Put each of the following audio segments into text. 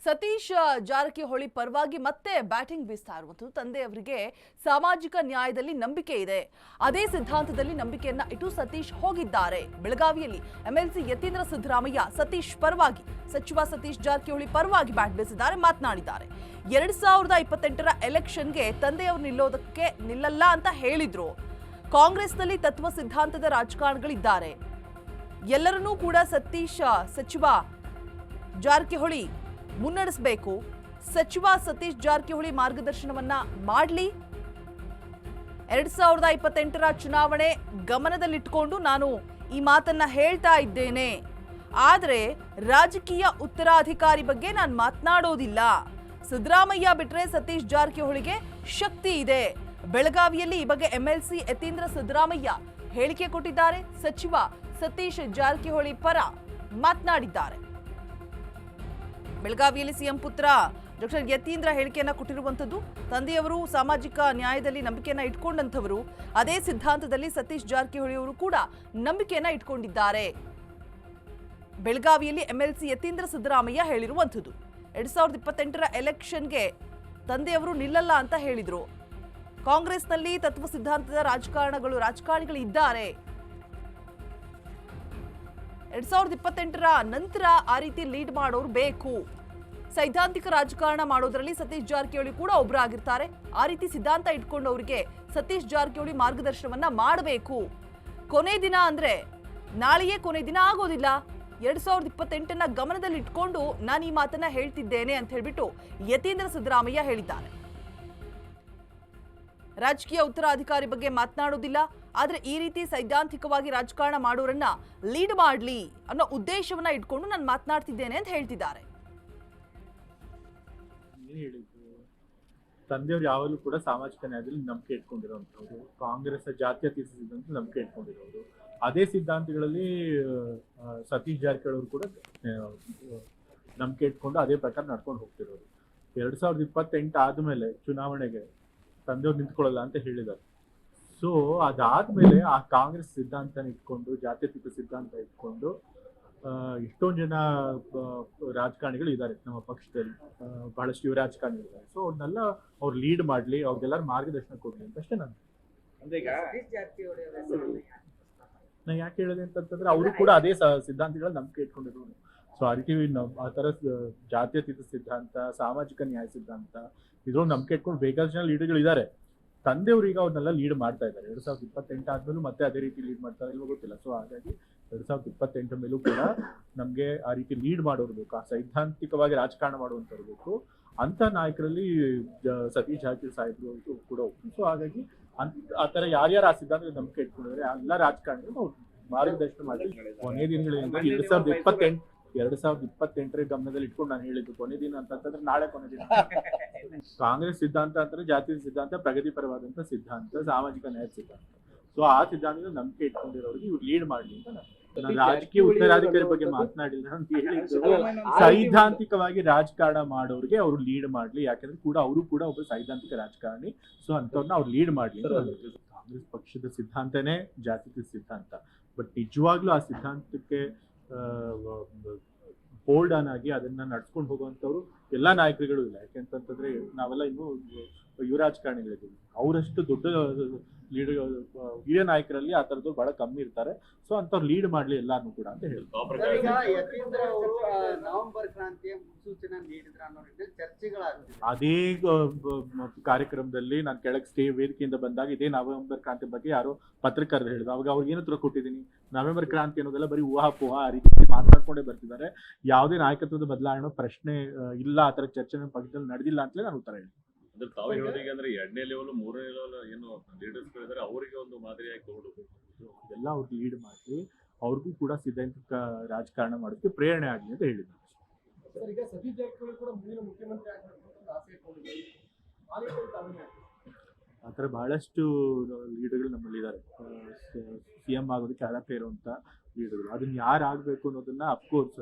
ಸತೀಶ್ ಜಾರಕಿಹೊಳಿ ಪರವಾಗಿ ಮತ್ತೆ ಬ್ಯಾಟಿಂಗ್ ಬೀಸ್ತಾ ಇರುವಂಥದ್ದು. ತಂದೆಯವರಿಗೆ ಸಾಮಾಜಿಕ ನ್ಯಾಯದಲ್ಲಿ ನಂಬಿಕೆ ಇದೆ, ಅದೇ ಸಿದ್ಧಾಂತದಲ್ಲಿ ನಂಬಿಕೆಯನ್ನ ಇಟ್ಟು ಸತೀಶ್ ಹೋಗಿದ್ದಾರೆ. ಬೆಳಗಾವಿಯಲ್ಲಿ ಎಂಎಲ್ಸಿ ಯತೀಂದ್ರ ಸಿದ್ದರಾಮಯ್ಯ ಸತೀಶ್ ಪರವಾಗಿ, ಸಚಿವ ಸತೀಶ್ ಜಾರಕಿಹೊಳಿ ಪರವಾಗಿ ಬ್ಯಾಟ್ ಬೀಸಿದ್ದಾರೆ, ಮಾತನಾಡಿದ್ದಾರೆ. 2028ರ ಎಲೆಕ್ಷನ್ಗೆ ತಂದೆಯವರು ನಿಲ್ಲಲ್ಲ ಅಂತ ಹೇಳಿದ್ರು. ಕಾಂಗ್ರೆಸ್ನಲ್ಲಿ ತತ್ವ ಸಿದ್ಧಾಂತದ ರಾಜಕಾರಣಿಗಳಿದ್ದಾರೆ. ಎಲ್ಲರನ್ನೂ ಕೂಡ ಸಚಿವ ಜಾರಕಿಹೊಳಿ ಮುನ್ನಡೆಸಬೇಕು. ಸಚಿವ ಸತೀಶ್ ಜಾರಕಿಹೊಳಿ ಮಾರ್ಗದರ್ಶನವನ್ನ ಮಾಡಲಿ. 2028ರ ಚುನಾವಣೆ ಗಮನದಲ್ಲಿಟ್ಟುಕೊಂಡು ನಾನು ಈ ಮಾತನ್ನ ಹೇಳ್ತಾ ಇದ್ದೇನೆ. ಆದರೆ ರಾಜಕೀಯ ಉತ್ತರಾಧಿಕಾರಿ ಬಗ್ಗೆ ನಾನು ಮಾತನಾಡೋದಿಲ್ಲ. ಸಿದ್ದರಾಮಯ್ಯ ಬಿಟ್ರೆ ಸತೀಶ್ ಜಾರಕಿಹೊಳಿಗೆ ಶಕ್ತಿ ಇದೆ. ಬೆಳಗಾವಿಯಲ್ಲಿ ಈ ಬಗ್ಗೆ ಎಂಎಲ್ಸಿ ಯತೀಂದ್ರ ಸಿದ್ದರಾಮಯ್ಯ ಹೇಳಿಕೆ ಕೊಟ್ಟಿದ್ದಾರೆ. ಸಚಿವ ಸತೀಶ್ ಜಾರಕಿಹೊಳಿ ಪರ ಮಾತನಾಡಿದ್ದಾರೆ. ಬೆಳಗಾವಿಯಲ್ಲಿ ಸಿಎಂ ಪುತ್ರ ಡಾಕ್ಟರ್ ಯತೀಂದ್ರ ಹೇಳಿಕೆಯನ್ನ ಕೊಟ್ಟಿರುವಂತದ್ದು. ತಂದೆಯವರು ಸಾಮಾಜಿಕ ನ್ಯಾಯದಲ್ಲಿ ನಂಬಿಕೆಯನ್ನ ಇಟ್ಕೊಂಡಂತವರು, ಅದೇ ಸಿದ್ಧಾಂತದಲ್ಲಿ ಸತೀಶ್ ಜಾರಕಿಹೊಳಿ ಅವರು ಕೂಡ ನಂಬಿಕೆಯನ್ನ ಇಟ್ಕೊಂಡಿದ್ದಾರೆ. ಬೆಳಗಾವಿಯಲ್ಲಿ ಎಂಎಲ್ಸಿ ಯತೀಂದ್ರ ಸಿದ್ದರಾಮಯ್ಯ ಹೇಳಿರುವಂತದ್ದು. 2028ರ ಎಲೆಕ್ಷನ್ಗೆ ತಂದೆಯವರು ನಿಲ್ಲಲ್ಲ ಅಂತ ಹೇಳಿದ್ರು. ಕಾಂಗ್ರೆಸ್ನಲ್ಲಿ ತತ್ವ ಸಿದ್ಧಾಂತದ ರಾಜಕಾರಣಿಗಳು ಇದ್ದಾರೆ. 2028ರ ನಂತರ ಆ ರೀತಿ ಲೀಡ್ ಮಾಡೋರು ಬೇಕು. ಸೈದ್ಧಾಂತಿಕ ರಾಜಕಾರಣ ಮಾಡೋದ್ರಲ್ಲಿ ಸತೀಶ್ ಜಾರಕಿಹೊಳಿ ಕೂಡ ಒಬ್ಬರಾಗಿರ್ತಾರೆ. ಆ ರೀತಿ ಸಿದ್ಧಾಂತ ಇಟ್ಕೊಂಡವರಿಗೆ ಸತೀಶ್ ಜಾರಕಿಹೊಳಿ ಮಾರ್ಗದರ್ಶನವನ್ನ ಮಾಡಬೇಕು. ಕೊನೆ ದಿನ ಅಂದ್ರೆ ನಾಳೆಯೇ ಕೊನೆ ದಿನ ಆಗೋದಿಲ್ಲ. 2028ನ ಗಮನದಲ್ಲಿ ಇಟ್ಕೊಂಡು ನಾನು ಈ ಮಾತನ್ನ ಹೇಳ್ತಿದ್ದೇನೆ ಅಂತ ಹೇಳ್ಬಿಟ್ಟು ಯತೀಂದ್ರ ಸಿದ್ದರಾಮಯ್ಯ ಹೇಳಿದ್ದಾರೆ. ರಾಜಕೀಯ ಉತ್ತರಾಧಿಕಾರಿ ಬಗ್ಗೆ ಮಾತನಾಡೋದಿಲ್ಲ, ಆದ್ರೆ ಈ ರೀತಿ ಸೈದ್ಧಾಂತಿಕವಾಗಿ ರಾಜಕಾರಣ ಮಾಡೋರನ್ನ ಲೀಡ್ ಮಾಡಲಿ ಅನ್ನೋ ಉದ್ದೇಶವನ್ನ ಇಟ್ಕೊಂಡು ನಾನು ಮಾತನಾಡ್ತಿದ್ದೇನೆ ಅಂತ ಹೇಳ್ತಿದ್ದಾರೆ. ತಂದೆಯವರು ಯಾವಾಗಲೂ ಕೂಡ ಸಾಮಾಜಿಕ ನ್ಯಾಯದಲ್ಲಿ ನಂಬಿಕೆ ಇಟ್ಕೊಂಡಿರೋಂಥವ್ರು, ಕಾಂಗ್ರೆಸ್ ಜಾತ್ಯತೀತ ಸಿದ್ಧಾಂತ ನಂಬಿಕೆ ಇಟ್ಕೊಂಡಿರೋರು. ಅದೇ ಸಿದ್ಧಾಂತಗಳಲ್ಲಿ ಸತೀಶ್ ಜಾರಕಿಹೊಳಿ ಕೂಡ ನಂಬಿಕೆ ಇಟ್ಕೊಂಡು ಅದೇ ಪ್ರಕಾರ ನಡ್ಕೊಂಡು ಹೋಗ್ತಿರೋರು. 2028 ಆದ್ಮೇಲೆ ಚುನಾವಣೆಗೆ ತಂದೆಯವ್ರು ನಿಂತ್ಕೊಳ್ಳಲ್ಲ ಅಂತ ಹೇಳಿದ್ದಾರೆ. ಸೊ ಅದಾದ್ಮೇಲೆ ಆ ಕಾಂಗ್ರೆಸ್ ಸಿದ್ಧಾಂತನ ಇಟ್ಕೊಂಡು, ಜಾತ್ಯತೀತ ಸಿದ್ಧಾಂತ ಇಟ್ಕೊಂಡು ಎಷ್ಟೊಂದು ಜನ ರಾಜಕಾರಣಿಗಳು ಇದ್ದಾರೆ ನಮ್ಮ ಪಕ್ಷದಲ್ಲಿ, ಬಹಳಷ್ಟು ಯುವ ರಾಜಕಾರಣಿಗಳಿದ್ದಾರೆ. ಸೊ ಅವ್ರನ್ನೆಲ್ಲ ಅವ್ರು ಲೀಡ್ ಮಾಡ್ಲಿ, ಅವ್ರಿಗೆಲ್ಲರೂ ಮಾರ್ಗದರ್ಶನ ಕೊಡ್ಲಿ ಅಂತ ಅಷ್ಟೇ ನಾನು ಯಾಕೆ ಹೇಳಿದೆ ಅಂತಂದ್ರೆ ಅವರು ಕೂಡ ಅದೇ ಸಿದ್ಧಾಂತಗಳ ನಂಬಿಕೆ ಇಟ್ಕೊಂಡಿರೋರು. ಸೊ ಆ ರೀತಿ ಆ ತರ ಜಾತ್ಯತೀತ ಸಿದ್ಧಾಂತ, ಸಾಮಾಜಿಕ ನ್ಯಾಯ ಸಿದ್ಧಾಂತ ಇದ್ರೊಂದು ನಂಬಿಕೆ ಇಟ್ಕೊಂಡು ಬೇಕಾದಷ್ಟು ಜನ ಲೀಡರ್ಗಳು ಇದ್ದಾರೆ. ತಂದೆಯವರು ಈಗ ಅವ್ರನ್ನೆಲ್ಲ ಲೀಡ್ ಮಾಡ್ತಾ ಇದ್ದಾರೆ. 2028 ಆದ್ಮೇಲೂ ಮತ್ತೆ ಅದೇ ರೀತಿ ಲೀಡ್ ಮಾಡ್ತಾರೆ ಇಲ್ವೋ ಗೊತ್ತಿಲ್ಲ. ಸೊ ಹಾಗಾಗಿ 2028 ಮೇಲೂ ಕೂಡ ನಮ್ಗೆ ಆ ರೀತಿ ಲೀಡ್ ಮಾಡೋರು ಬೇಕು, ಆ ಸೈದ್ಧಾಂತಿಕವಾಗಿ ರಾಜಕಾರಣ ಮಾಡುವಂತವ್ರು ಬೇಕು. ಅಂತ ನಾಯಕರಲ್ಲಿ ಸತೀಶ್ ಜಾರಕಿಹೊಳಿ ಸಾಹೇಬರು ಕೂಡ ಒಬ್ಬರು. ಸೊ ಹಾಗಾಗಿ ಆ ತರ ಯಾರ್ಯಾರು ಆ ಸಿದ್ಧಾಂತದ ನಂಬಿಕೆ ಇಟ್ಕೊಂಡಿದ್ದಾರೆ ಎಲ್ಲ ರಾಜಕಾರಣಿಗಳು ನಾವು ಮಾರ್ಗದರ್ಶನ ಮಾಡಿ ಕೊನೆ ದಿನಗಳಿಂದ 2028ರ ಗಮನದಲ್ಲಿ ಇಟ್ಕೊಂಡು ನಾನು ಹೇಳಿದ್ದು ಕೊನೆ ದಿನ ಅಂತಂದ್ರೆ ನಾಳೆ ಕೊನೆ ದಿನ. ಕಾಂಗ್ರೆಸ್ ಸಿದ್ಧಾಂತ ಅಂದ್ರೆ ಜಾತಿ ಸಿದ್ಧಾಂತ, ಪ್ರಗತಿಪರವಾದಂತ ಸಿದ್ಧಾಂತ, ಸಾಮಾಜಿಕ ನ್ಯಾಯ ಸಿದ್ಧಾಂತ. ಸೊ ಆ ಸಿದ್ಧಾಂತದ ನಂಬಿಕೆ ಇಟ್ಕೊಂಡಿರೋರಿಗೆ ಇವ್ರು ಲೀಡ್ ಮಾಡ್ಲಿ ಅಂತ ನಾನು ರಾಜಕೀಯ ಉತ್ತರಾಧಿಕಾರಿ ಬಗ್ಗೆ ಮಾತನಾಡಿಲ್ಲ ಅಂತ ಹೇಳಿದ್ದು. ಸೈದ್ಧಾಂತಿಕವಾಗಿ ರಾಜಕಾರಣ ಮಾಡೋರಿಗೆ ಅವ್ರು ಲೀಡ್ ಮಾಡ್ಲಿ, ಯಾಕಂದ್ರೆ ಅವರು ಕೂಡ ಒಬ್ಬ ಸೈದ್ಧಾಂತಿಕ ರಾಜಕಾರಣಿ. ಸೊ ಅಂತವ್ರನ್ನ ಅವ್ರು ಲೀಡ್ ಮಾಡ್ಲಿ. ಕಾಂಗ್ರೆಸ್ ಪಕ್ಷದ ಸಿದ್ಧಾಂತನೇ ಜಾತ್ಯತೀತ ಸಿದ್ಧಾಂತ. ಬಟ್ ನಿಜವಾಗ್ಲೂ ಆ ಸಿದ್ಧಾಂತಕ್ಕೆ ಹೋಲ್ಡ್ ಆನ್ ಆಗಿ ಅದನ್ನ ನಡ್ಸ್ಕೊಂಡು ಹೋಗುವಂತವ್ರು ಎಲ್ಲಾ ನಾಯಕರುಗಳು ಇಲ್ಲ. ಯಾಕೆಂತಂದ್ರೆ ನಾವೆಲ್ಲ ಇನ್ನು ಯುವ ರಾಜಕಾರಣಿಗಳಿದ್ದೀವಿ. ಅವರಷ್ಟು ದೊಡ್ಡ ಲೀಡರ್ ಹಿರಿಯ ನಾಯಕರಲ್ಲಿ ಆ ತರದ್ದು ಬಹಳ ಕಮ್ಮಿ ಇರ್ತಾರೆ. ಸೊ ಅಂತವ್ರು ಲೀಡ್ ಮಾಡ್ಲಿ ಎಲ್ಲಾನು ಕೂಡ ಅಂತ ಹೇಳ್ತಾರೆ. ಅದೇ ಕಾರ್ಯಕ್ರಮದಲ್ಲಿ ನಾನು ಕೆಳಗೆ ವೇದಿಕೆಯಿಂದ ಬಂದಾಗ ಇದೇ ನವೆಂಬರ್ ಕ್ರಾಂತಿ ಬಗ್ಗೆ ಯಾರೋ ಪತ್ರಕರ್ತರು ಹೇಳಿದ್ರು. ಅವಾಗ ಅವ್ರಿಗೆ ಏನು ಉತ್ತರ ಕೊಟ್ಟಿದ್ದೀನಿ, ನವೆಂಬರ್ ಕ್ರಾಂತಿ ಅನ್ನೋದೆಲ್ಲ ಬರೀ ಊಹಾಪೋಹ ಆ ರೀತಿ ಮಾತನಾಡ್ಕೊಂಡೇ ಬರ್ತಿದ್ದಾರೆ. ಯಾವುದೇ ನಾಯಕತ್ವದ ಬದಲಾವಣೆ ಪ್ರಶ್ನೆ ಇಲ್ಲ, ಆ ತರ ಚರ್ಚೆ ನಮ್ಮ ಪಕ್ಷದಲ್ಲಿ ನಡೆದಿಲ್ಲ ಅಂತಲೇ ನಾನು ಉತ್ತರ ಹೇಳಿದ್ದೀನಿ. ಅಂದ್ರೆ ತಾವು ಹೇಳೋದಿಗೆ ಅಂದ್ರೆ 2ನೇ ಲೆವೆಲ್ 3ನೇ ಲೆವೆಲ್ ಏನು ಲೀಡರ್ಸ್ ಗಳಿದ್ದಾರೆ, ಅವರಿಗೆ ಒಂದು ಮಾದರಿಯಾಗಿ ತಗೊಂಡೋಗ್ಬೇಕು. ಎಲ್ಲ ಅವ್ರಿಗೆ ಲೀಡ್ ಮಾಡಿ ಅವ್ರಿಗೂ ಕೂಡ ಸಿದ್ಧಾಂತಿಕ ರಾಜಕಾರಣ ಮಾಡೋದಕ್ಕೆ ಪ್ರೇರಣೆ ಆಗಲಿ ಅಂತ ಹೇಳಿದ್ದಾರೆ. ಆ ಥರ ಬಹಳಷ್ಟು ಲೀಡರ್ಗಳು ನಮ್ಮಲ್ಲಿ ಇದ್ದಾರೆ. CM ಆಗೋದಕ್ಕೆ ಅರ್ಹತೆ ಇರುವಂತ ಲೀಡರ್ಗಳು. ಅದನ್ನ ಯಾರು ಆಗ್ಬೇಕು ಅನ್ನೋದನ್ನ ಅಫ್ಕೋರ್ಸ್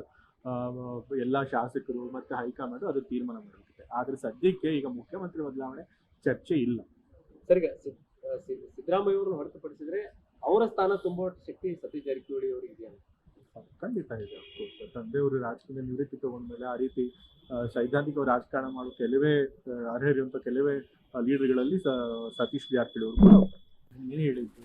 ಎಲ್ಲ ಶಾಸಕರು ಮತ್ತೆ ಹೈಕಮಾಂಡ್ ಅದು ತೀರ್ಮಾನ ಮಾಡಿರುತ್ತೆ. ಆದ್ರೆ ಸದ್ಯಕ್ಕೆ ಈಗ ಮುಖ್ಯಮಂತ್ರಿ ಬದಲಾವಣೆ ಚರ್ಚೆ ಇಲ್ಲ. ಸರಿ, ಸಿದ್ದರಾಮಯ್ಯ ಅವರನ್ನು ಹೊರತುಪಡಿಸಿದ್ರೆ ಅವರ ಸ್ಥಾನ ತುಂಬುವ ಶಕ್ತಿ ಸತೀಶ್ ಜಾರಕಿಹೊಳಿ ಅವರಿಗೆ ಇದೆಯಾ? ಖಂಡಿತ ಇದೆ. ತಂದೆಯವರು ರಾಜಕೀಯ ನಿವೃತ್ತಿ ತಗೊಂಡ್ಮೇಲೆ ಆ ರೀತಿ ಸೈದ್ಧಾಂತಿಕ ರಾಜಕಾರಣ ಮಾಡೋ ಕೆಲವೇ ಅರ್ಹರಿರುವಂಥ ಕೆಲವೇ ಲೀಡರ್ಗಳಲ್ಲಿ ಸತೀಶ್ ಜಾರಕಿಹೊಳಿ ಅವರು ಕೂಡ ಏನು ಹೇಳಿದ್ರು.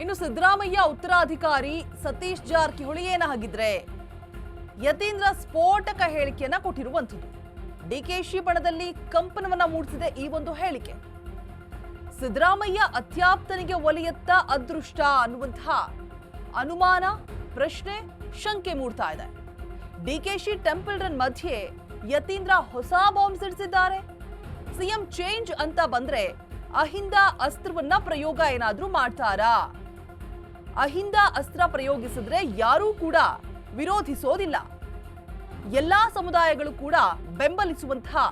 ಇನ್ನು ಸಿದ್ದರಾಮಯ್ಯ ಉತ್ತರಾಧಿಕಾರಿ ಸತೀಶ್ ಜಾರಕಿಹೊಳಿ ಏನಾಗಿದ್ರೆ ಯತೀಂದ್ರ ಸ್ಫೋಟಕ ಹೇಳಿಕೆಯನ್ನ ಕೊಟ್ಟಿರುವಂಥದ್ದು. ಡಿಕೆಶಿ ಬಣದಲ್ಲಿ ಕಂಪನವನ್ನ ಮೂಡಿಸಿದೆ ಈ ಒಂದು ಹೇಳಿಕೆ. ಸಿದ್ದರಾಮಯ್ಯ ಅತ್ಯಾಪ್ತನಿಗೆ ಒಲಿಯತ್ತ ಅದೃಷ್ಟ ಅನ್ನುವಂತಹ ಅನುಮಾನ, ಪ್ರಶ್ನೆ, ಶಂಕೆ ಮೂಡ್ತಾ ಇದೆ. ಡಿಕೆಶಿ ಟೆಂಪಲ್ ರನ್ ಮಧ್ಯೆ ಯತೀಂದ್ರ ಹೊಸ ಬಾಂಬ್ ಸಿಡಿಸಿದ್ದಾರೆ. ಸಿಎಂ ಚೇಂಜ್ ಅಂತ ಬಂದ್ರೆ ಅಹಿಂದ ಅಸ್ತ್ರವನ್ನ ಪ್ರಯೋಗ ಏನಾದ್ರೂ ಮಾಡ್ತಾರಾ? ಅಹಿಂದ ಅಸ್ತ್ರ ಪ್ರಯೋಗಿಸಿದ್ರೆ ಯಾರೂ ಕೂಡ ವಿರೋಧಿಸೋದಿಲ್ಲ. ಎಲ್ಲಾ ಸಮುದಾಯಗಳು ಕೂಡ ಬೆಂಬಲಿಸುವಂತಹ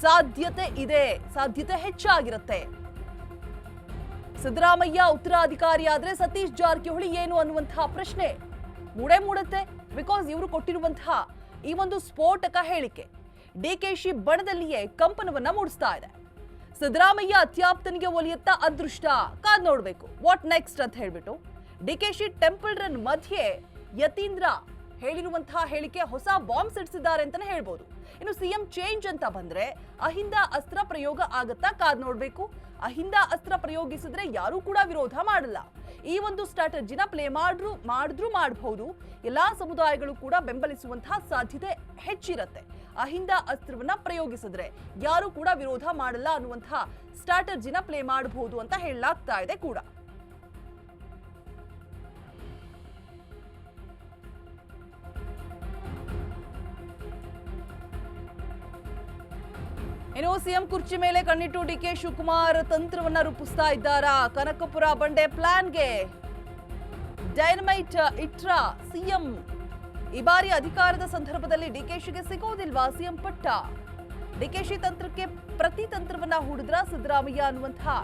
ಸಾಧ್ಯತೆ ಇದೆ, ಸಾಧ್ಯತೆ ಹೆಚ್ಚಾಗಿರುತ್ತೆ. ಸಿದ್ದರಾಮಯ್ಯ ಉತ್ತರಾಧಿಕಾರಿ ಆದ್ರೆ ಸತೀಶ್ ಜಾರಕಿಹೊಳಿ ಏನು ಅನ್ನುವಂತಹ ಪ್ರಶ್ನೆ ಮೂಡುತ್ತೆ. ಬಿಕಾಸ್ ಇವರು ಕೊಟ್ಟಿರುವಂತಹ ಈ ಒಂದು ಸ್ಫೋಟಕ ಹೇಳಿಕೆ ಡಿಕೆಶಿ ಬಣದಲ್ಲಿಯೇ ಕಂಪನವನ್ನ ಮೂಡಿಸ್ತಾ ಇದೆ. ಸಿದ್ದರಾಮಯ್ಯ ಅತ್ಯಾಪ್ತನಿಗೆ ಒಲಿಯತ್ತ ಅದೃಷ್ಟ, ಕಾದ್ ನೋಡ್ಬೇಕು ವಾಟ್ ನೆಕ್ಸ್ಟ್ ಅಂತ ಹೇಳ್ಬಿಟ್ಟು ಡಿಕೆಶಿ ಟೆಂಪಲ್ ರನ್ ಮಧ್ಯೆ ಯತೀಂದ್ರ ಹೇಳಿರುವಂತಹ ಹೇಳಿಕೆ ಹೊಸ ಬಾಂಬ್ ಸಿಡಿಸಿದ್ದಾರೆ ಅಂತಾನೆ ಹೇಳ್ಬೋದು. ಇನ್ನು ಸಿಎಂ ಚೇಂಜ್ ಅಂತ ಬಂದ್ರೆ ಅಹಿಂದ ಅಸ್ತ್ರ ಪ್ರಯೋಗ ಆಗತ್ತಾ, ಕಾದ್ ನೋಡ್ಬೇಕು. ಅಹಿಂದ ಅಸ್ತ್ರ ಪ್ರಯೋಗಿಸಿದ್ರೆ ಯಾರೂ ಕೂಡ ವಿರೋಧ ಮಾಡಲ್ಲ. ಈ ಒಂದು ಸ್ಟ್ರಾಟಜಿನ ಪ್ಲೇ ಮಾಡಿದ್ರು ಮಾಡಬಹುದು. ಎಲ್ಲಾ ಸಮುದಾಯಗಳು ಕೂಡ ಬೆಂಬಲಿಸುವಂತಹ ಸಾಧ್ಯತೆ ಹೆಚ್ಚಿರುತ್ತೆ. ಅಹಿಂದ ಅಸ್ತ್ರವನ್ನ ಪ್ರಯೋಗಿಸಿದ್ರೆ ಯಾರು ಕೂಡ ವಿರೋಧ ಮಾಡಲ್ಲ ಅನ್ನುವಂತಹ ಸ್ಟ್ರಾಟಜಿನ ಪ್ಲೇ ಮಾಡಬಹುದು ಅಂತ ಹೇಳಲಾಗ್ತಾ ಇದೆ ಕೂಡ. ಇನ್ನು ಸಿಎಂ ಕುರ್ಚಿ ಮೇಲೆ ಕಣ್ಣಿಟ್ಟು ಡಿಕೆ ಶಿವಕುಮಾರ್ ತಂತ್ರವನ್ನ ರೂಪಿಸ್ತಾ ಇದ್ದಾರಾ? ಕನಕಪುರ ಬಂಡೆ ಪ್ಲಾನ್ಗೆ ಡೈನಮೈಟ್ ಇಟ್ರ ಸಿಎಂ. ಈ ಬಾರಿ ಅಧಿಕಾರದ ಸಂದರ್ಭದಲ್ಲಿ ಡಿಕೆಶಿಗೆ ಸಿಗೋದಿಲ್ವಾ ಸಿಎಂ ಪಟ್ಟ? ಡಿಕೆಶಿ ತಂತ್ರಕ್ಕೆ ಪ್ರತಿ ತಂತ್ರವನ್ನ ಹೂಡಿದ್ರ ಸಿದ್ದರಾಮಯ್ಯ ಅನ್ನುವಂತಹ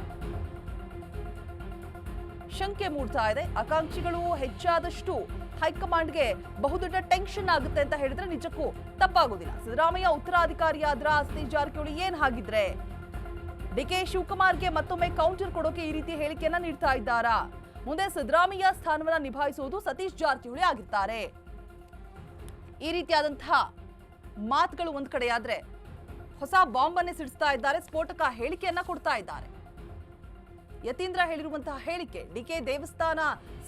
ಶಂಕೆ ಮೂಡ್ತಾ ಇದೆ. ಆಕಾಂಕ್ಷಿಗಳು ಹೆಚ್ಚಾದಷ್ಟು ಹೈಕಮಾಂಡ್ಗೆ ಬಹುದೊಡ್ಡ ಟೆನ್ಷನ್ ಆಗುತ್ತೆ ಅಂತ ಹೇಳಿದ್ರೆ ನಿಜಕ್ಕೂ ತಪ್ಪಾಗೋದಿಲ್ಲ. ಸಿದ್ದರಾಮಯ್ಯ ಉತ್ತರಾಧಿಕಾರಿಯಾದ್ರ ಸತೀಶ್ ಜಾರಕಿಹೊಳಿ ಏನ್ ಹಾಗಿದ್ರೆ ಡಿಕೆ ಶಿವಕುಮಾರ್ಗೆ ಮತ್ತೊಮ್ಮೆ ಕೌಂಟರ್ ಕೊಡೋಕೆ ಈ ರೀತಿ ಹೇಳಿಕೆಯನ್ನ ನೀಡ್ತಾ ಇದ್ದಾರಾ? ಮುಂದೆ ಸಿದ್ದರಾಮಯ್ಯ ಸ್ಥಾನವನ್ನ ನಿಭಾಯಿಸುವುದು ಸತೀಶ್ ಜಾರಕಿಹೊಳಿ ಆಗಿರ್ತಾರೆ. ಈ ರೀತಿಯಾದಂತಹ ಮಾತುಗಳು ಒಂದ್ ಕಡೆಯಾದ್ರೆ ಹೊಸ ಬಾಂಬ್ ಅನ್ನೇ ಸಿಡಿಸ್ತಾ ಇದ್ದಾರೆ, ಸ್ಫೋಟಕ ಹೇಳಿಕೆಯನ್ನ ಕೊಡ್ತಾ ಇದ್ದಾರೆ. ಯತೀಂದ್ರ ಹೇಳಿರುವಂತಹ ಹೇಳಿಕೆ ಡಿಕೆ ದೇವಸ್ಥಾನ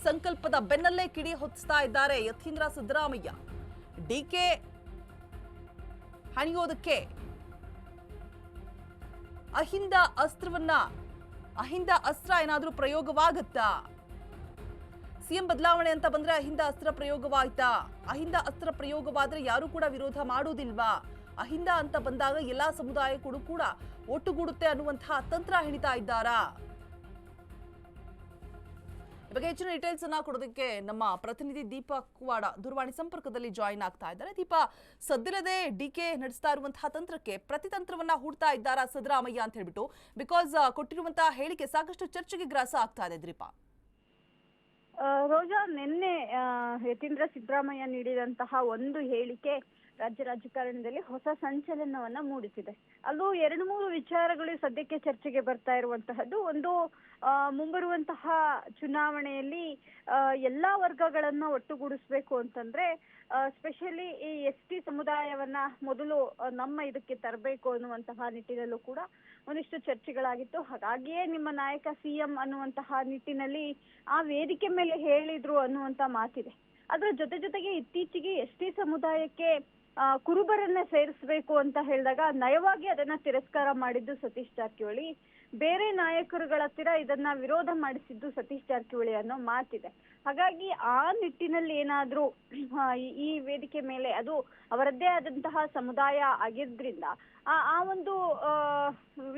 ಸಂಕಲ್ಪದ ಬೆನ್ನಲ್ಲೇ ಕಿಡಿ ಹೊತ್ತಿಸ್ತಾ ಇದ್ದಾರೆ ಯತೀಂದ್ರ ಸಿದ್ದರಾಮಯ್ಯ. ಡಿಕೆ ಹಣಿಯೋದಕ್ಕೆ ಅಹಿಂದ ಅಸ್ತ್ರ ಏನಾದ್ರೂ ಪ್ರಯೋಗವಾಗುತ್ತಾ? ಸಿಎಂ ಬದಲಾವಣೆ ಅಂತ ಬಂದ್ರೆ ಅಹಿಂದ ಅಸ್ತ್ರ ಪ್ರಯೋಗವಾಯ್ತಾ? ಅಹಿಂದ ಅಸ್ತ್ರ ಪ್ರಯೋಗವಾದ್ರೆ ಯಾರು ಕೂಡ ವಿರೋಧ ಮಾಡೋದಿಲ್ವಾ? ಅಹಿಂದ ಅಂತ ಬಂದಾಗ ಎಲ್ಲಾ ಸಮುದಾಯಗಳು ಕೂಡ ಒಟ್ಟುಗೂಡುತ್ತೆ ಅನ್ನುವಂತಹ ತಂತ್ರ ಹಿಡಿತಾ ಇದ್ದಾರಾ? ಈ ಬಗ್ಗೆ ಹೆಚ್ಚಿನ ಡೀಟೇಲ್ಸ್ ಅನ್ನ ಕೊಡೋದಕ್ಕೆ ನಮ್ಮ ಪ್ರತಿನಿಧಿ ದೀಪಾ ಕುವಾಡ ದೂರವಾಣಿ ಸಂಪರ್ಕದಲ್ಲಿ ಜಾಯಿನ್ ಆಗ್ತಾ ಇದ್ದಾರೆ. ದೀಪಾ, ಸದ್ದಿಲ್ಲದೆ ಡಿಕೆ ನಡೆಸ್ತಾ ಇರುವಂತಹ ತಂತ್ರಕ್ಕೆ ಪ್ರತಿತಂತ್ರವನ್ನ ಹೂಡ್ತಾ ಇದ್ದಾರಾ ಸಿದ್ದರಾಮಯ್ಯ ಅಂತ ಹೇಳ್ಬಿಟ್ಟು? ಬಿಕಾಸ್ ಕೊಟ್ಟಿರುವಂತಹ ಹೇಳಿಕೆ ಸಾಕಷ್ಟು ಚರ್ಚೆಗೆ ಗ್ರಾಸ ಆಗ್ತಾ ಇದೆ. ದೀಪಾ, ರೋಜಾ, ನಿನ್ನೆ ಯತೀಂದ್ರ ಸಿದ್ದರಾಮಯ್ಯ ನೀಡಿದಂತಹ ಒಂದು ಹೇಳಿಕೆ ರಾಜ್ಯ ರಾಜಕಾರಣದಲ್ಲಿ ಹೊಸ ಸಂಚಲನವನ್ನ ಮೂಡಿಸಿದೆ. ಅಲ್ಲೂ 2-3 ವಿಚಾರಗಳು ಸದ್ಯಕ್ಕೆ ಚರ್ಚೆಗೆ ಬರ್ತಾ ಇರುವಂತಹದ್ದು. ಒಂದು, ಮುಂಬರುವಂತಹ ಚುನಾವಣೆಯಲ್ಲಿ ಎಲ್ಲಾ ವರ್ಗಗಳನ್ನ ಒಟ್ಟುಗೂಡಿಸ್ಬೇಕು ಅಂತಂದ್ರೆ ಸ್ಪೆಷಲಿ ಈ ST ಸಮುದಾಯವನ್ನ ಮೊದಲು ನಮ್ಮ ಇದಕ್ಕೆ ತರಬೇಕು ಅನ್ನುವಂತಹ ನಿಟ್ಟಿನಲ್ಲೂ ಕೂಡ ಒಂದಿಷ್ಟು ಚರ್ಚೆಗಳಾಗಿತ್ತು. ಹಾಗಾಗಿಯೇ ನಿಮ್ಮ ನಾಯಕ ಸಿಎಂ ಅನ್ನುವಂತಹ ನಿಟ್ಟಿನಲ್ಲಿ ಆ ವೇದಿಕೆ ಮೇಲೆ ಹೇಳಿದ್ರು ಅನ್ನುವಂತ ಮಾತಿದೆ. ಅದರ ಜೊತೆಗೆ ಇತ್ತೀಚೆಗೆ ST ಸಮುದಾಯಕ್ಕೆ ಕುರುಬರನ್ನ ಸೇರಿಸಬೇಕು ಅಂತ ಹೇಳಿದಾಗ ನಯವಾಗಿ ಅದನ್ನ ತಿರಸ್ಕಾರ ಮಾಡಿದ್ದು ಸತೀಶ್ ಜಾರಕಿಹೊಳಿ. ಬೇರೆ ನಾಯಕರುಗಳ ಹತ್ತಿರ ಇದನ್ನ ವಿರೋಧ ಮಾಡಿಸಿದ್ದು ಸತೀಶ್ ಜಾರಕಿಹೊಳಿ ಅನ್ನೋ ಮಾತಿದೆ. ಹಾಗಾಗಿ ಆ ನಿಟ್ಟಿನಲ್ಲಿ ಏನಾದ್ರೂ ಈ ವೇದಿಕೆ ಮೇಲೆ ಅದು ಅವರದ್ದೇ ಆದಂತಹ ಸಮುದಾಯ ಆಗಿದ್ರಿಂದ ಆ ಒಂದು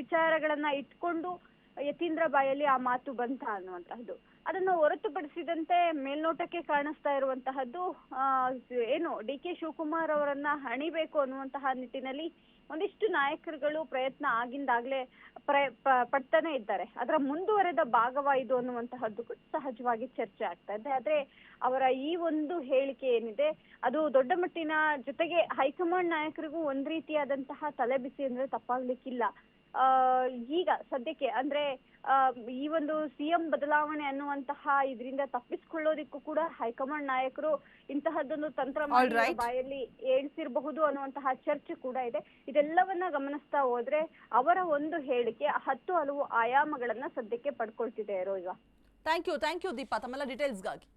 ವಿಚಾರಗಳನ್ನ ಇಟ್ಕೊಂಡು ಯತೀಂದ್ರ ಬಾಯಲ್ಲಿ ಆ ಮಾತು ಬಂತ ಅನ್ನುವಂತಹದ್ದು. ಅದನ್ನು ಹೊರತುಪಡಿಸಿದಂತೆ ಮೇಲ್ನೋಟಕ್ಕೆ ಕಾಣಿಸ್ತಾ ಇರುವಂತಹದ್ದು ಏನು ಡಿಕೆ ಶಿವಕುಮಾರ್ ಅವರನ್ನ ಹಣಿಬೇಕು ಅನ್ನುವಂತಹ ನಿಟ್ಟಿನಲ್ಲಿ ಒಂದಿಷ್ಟು ನಾಯಕರುಗಳು ಪ್ರಯತ್ನ ಆಗಿಂದಾಗ್ಲೇ ಪಡ್ತಾನೆ ಇದ್ದಾರೆ. ಅದರ ಮುಂದುವರೆದ ಭಾಗವ ಇದು ಅನ್ನುವಂತಹದ್ದು ಸಹಜವಾಗಿ ಚರ್ಚೆ ಆಗ್ತಾ ಇದೆ. ಆದ್ರೆ ಅವರ ಈ ಒಂದು ಹೇಳಿಕೆ ಏನಿದೆ ಅದು ದೊಡ್ಡ ಮಟ್ಟಿನ ಜೊತೆಗೆ ಹೈಕಮಾಂಡ್ ನಾಯಕರಿಗೂ ಒಂದ್ ರೀತಿಯಾದಂತಹ ತಲೆಬಿಸಿ ಅಂದ್ರೆ ತಪ್ಪಾಗ್ಲಿಕ್ಕಿಲ್ಲ. ಈಗ ಸದ್ಯಕ್ಕೆ ಅಂದ್ರೆ ಈ ಒಂದು ಸಿಎಂ ಬದಲಾವಣೆ ಅನ್ನುವಂತಹ ಇದರಿಂದ ತಪ್ಪಿಸಿಕೊಳ್ಳೋದಿಕ್ಕೂ ಕೂಡ ಹೈಕಮಾಂಡ್ ನಾಯಕರು ಇಂತಹದ್ದೊಂದು ತಂತ್ರ ಮಾಡಿ Alright. ಬಾಯಲ್ಲಿ ಏಳಿಸಿರಬಹುದು ಅನ್ನುವಂತಹ ಚರ್ಚೆ ಕೂಡ ಇದೆ. ಇದೆಲ್ಲವನ್ನ ಗಮನಿಸ್ತಾ ಹೋದ್ರೆ ಅವರ ಒಂದು ಹೇಳಿಕೆ 10 ಹಲವು ಆಯಾಮಗಳನ್ನ ಸದ್ಯಕ್ಕೆ ಪಡ್ಕೊಳ್ತಿದೆ ರೋಜಾ. ಥ್ಯಾಂಕ್ ಯು ದೀಪಾ ತಮ್ಮೆಲ್ಲ ಡೀಟೇಲ್ಸ್ಗಾಗಿ.